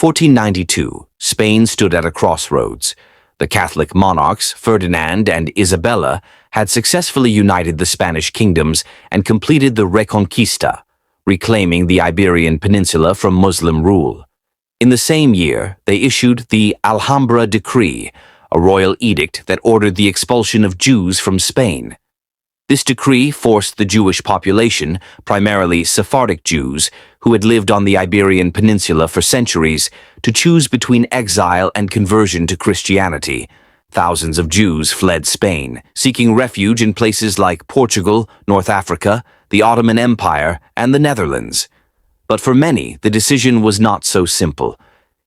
1492, Spain stood at a crossroads. The Catholic monarchs, Ferdinand and Isabella, had successfully united the Spanish kingdoms and completed the Reconquista, reclaiming the Iberian Peninsula from Muslim rule. In the same year, they issued the Alhambra Decree, a royal edict that ordered the expulsion of Jews from Spain. This decree forced the Jewish population, primarily Sephardic Jews, who had lived on the Iberian Peninsula for centuries, to choose between exile and conversion to Christianity. Thousands of Jews fled Spain, seeking refuge in places like Portugal, North Africa, the Ottoman Empire, and the Netherlands. But for many, the decision was not so simple.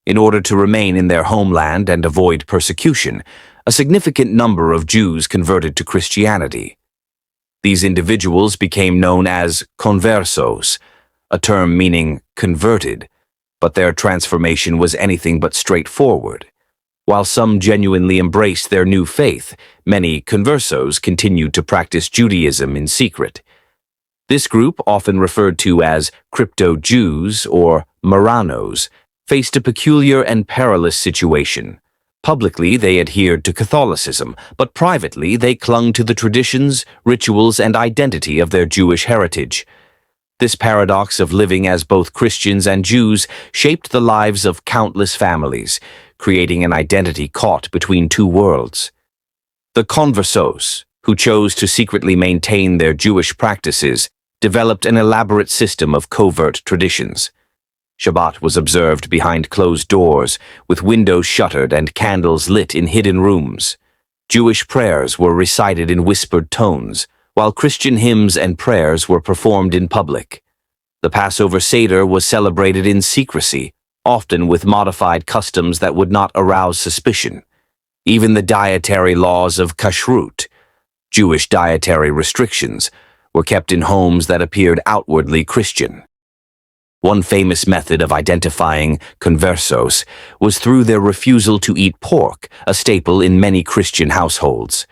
In order to remain in their homeland and avoid persecution, a significant number of Jews converted to Christianity. These individuals became known as conversos, a term meaning converted, but their transformation was anything but straightforward. While some genuinely embraced their new faith, many conversos continued to practice Judaism in secret. This group, often referred to as crypto-Jews or Marranos, faced a peculiar and perilous situation. Publicly, they adhered to Catholicism, but privately they clung to the traditions, rituals, and identity of their Jewish heritage. This paradox of living as both Christians and Jews shaped the lives of countless families, creating an identity caught between two worlds. The Conversos, who chose to secretly maintain their Jewish practices, developed an elaborate system of covert traditions. Shabbat was observed behind closed doors, with windows shuttered and candles lit in hidden rooms. Jewish prayers were recited in whispered tones, while Christian hymns and prayers were performed in public. The Passover Seder was celebrated in secrecy, often with modified customs that would not arouse suspicion. Even the dietary laws of kashrut, Jewish dietary restrictions, were kept in homes that appeared outwardly Christian. One famous method of identifying conversos was through their refusal to eat pork, a staple in many Christian households.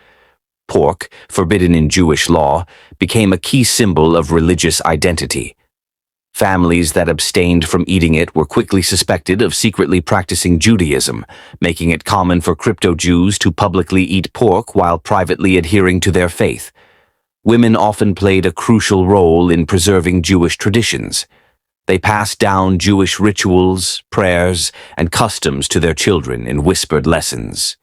Pork, forbidden in Jewish law, became a key symbol of religious identity. Families that abstained from eating it were quickly suspected of secretly practicing Judaism, making it common for crypto-Jews to publicly eat pork while privately adhering to their faith. Women often played a crucial role in preserving Jewish traditions. They passed down Jewish rituals, prayers, and customs to their children in whispered lessons.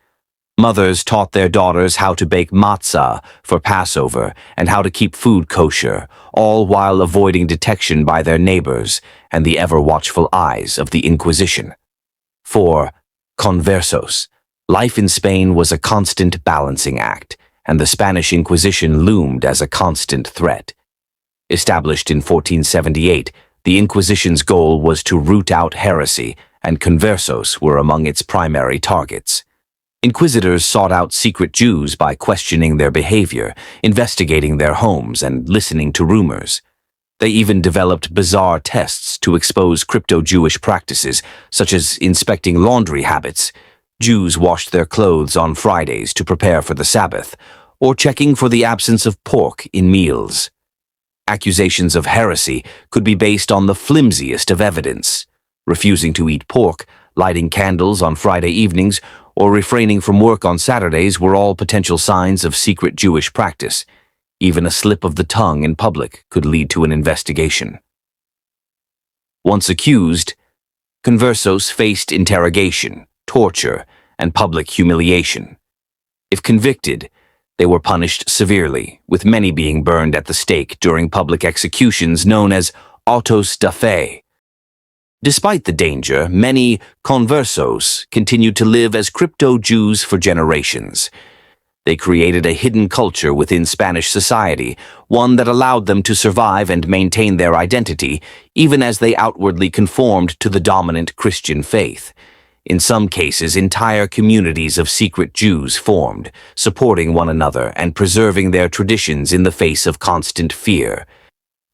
Mothers taught their daughters how to bake matzah for Passover and how to keep food kosher, all while avoiding detection by their neighbors and the ever-watchful eyes of the Inquisition. For conversos, life in Spain was a constant balancing act, and the Spanish Inquisition loomed as a constant threat. Established in 1478, the Inquisition's goal was to root out heresy, and conversos were among its primary targets. Inquisitors sought out secret Jews by questioning their behavior, investigating their homes, and listening to rumors. They even developed bizarre tests to expose crypto-Jewish practices, such as inspecting laundry habits. Jews washed their clothes on Fridays to prepare for the Sabbath, or checking for the absence of pork in meals. Accusations of heresy could be based on the flimsiest of evidence. Refusing to eat pork, lighting candles on Friday evenings, or refraining from work on Saturdays were all potential signs of secret Jewish practice. Even a slip of the tongue in public could lead to an investigation. Once accused, conversos faced interrogation, torture, and public humiliation. If convicted, they were punished severely, with many being burned at the stake during public executions known as autos da fe. Despite the danger, many conversos continued to live as crypto-Jews for generations. They created a hidden culture within Spanish society, one that allowed them to survive and maintain their identity, even as they outwardly conformed to the dominant Christian faith. In some cases, entire communities of secret Jews formed, supporting one another and preserving their traditions in the face of constant fear.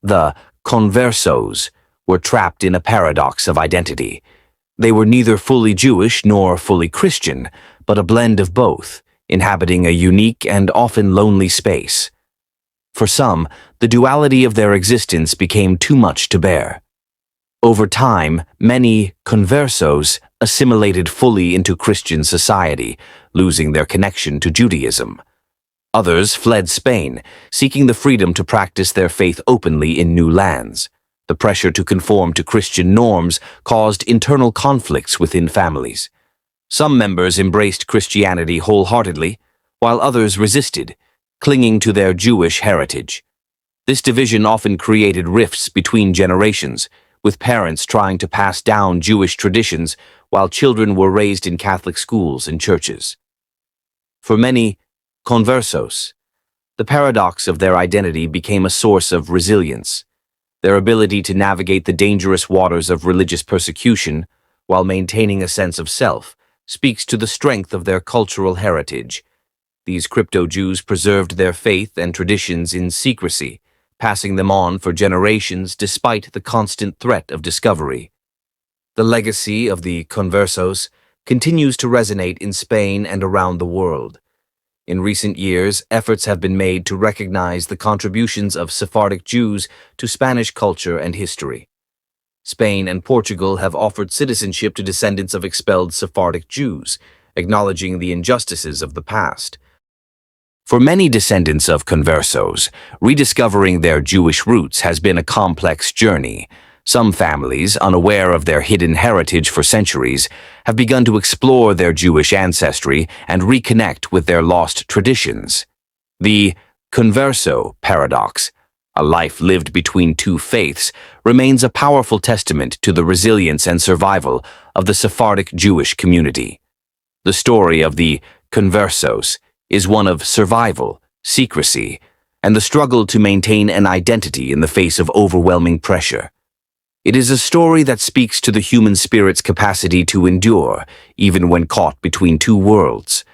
The conversos were trapped in a paradox of identity. They were neither fully Jewish nor fully Christian, but a blend of both, inhabiting a unique and often lonely space. For some, the duality of their existence became too much to bear. Over time, many conversos assimilated fully into Christian society, losing their connection to Judaism. Others fled Spain, seeking the freedom to practice their faith openly in new lands. The pressure to conform to Christian norms caused internal conflicts within families. Some members embraced Christianity wholeheartedly, while others resisted, clinging to their Jewish heritage. This division often created rifts between generations, with parents trying to pass down Jewish traditions while children were raised in Catholic schools and churches. For many conversos, the paradox of their identity became a source of resilience. Their ability to navigate the dangerous waters of religious persecution while maintaining a sense of self speaks to the strength of their cultural heritage. These crypto-Jews preserved their faith and traditions in secrecy, passing them on for generations despite the constant threat of discovery. The legacy of the Conversos continues to resonate in Spain and around the world. In recent years, efforts have been made to recognize the contributions of Sephardic Jews to Spanish culture and history. Spain and Portugal have offered citizenship to descendants of expelled Sephardic Jews, acknowledging the injustices of the past. For many descendants of conversos, rediscovering their Jewish roots has been a complex journey. Some families, unaware of their hidden heritage for centuries, have begun to explore their Jewish ancestry and reconnect with their lost traditions. The Converso Paradox, a life lived between two faiths, remains a powerful testament to the resilience and survival of the Sephardic Jewish community. The story of the Conversos is one of survival, secrecy, and the struggle to maintain an identity in the face of overwhelming pressure. It is a story that speaks to the human spirit's capacity to endure, even when caught between two worlds.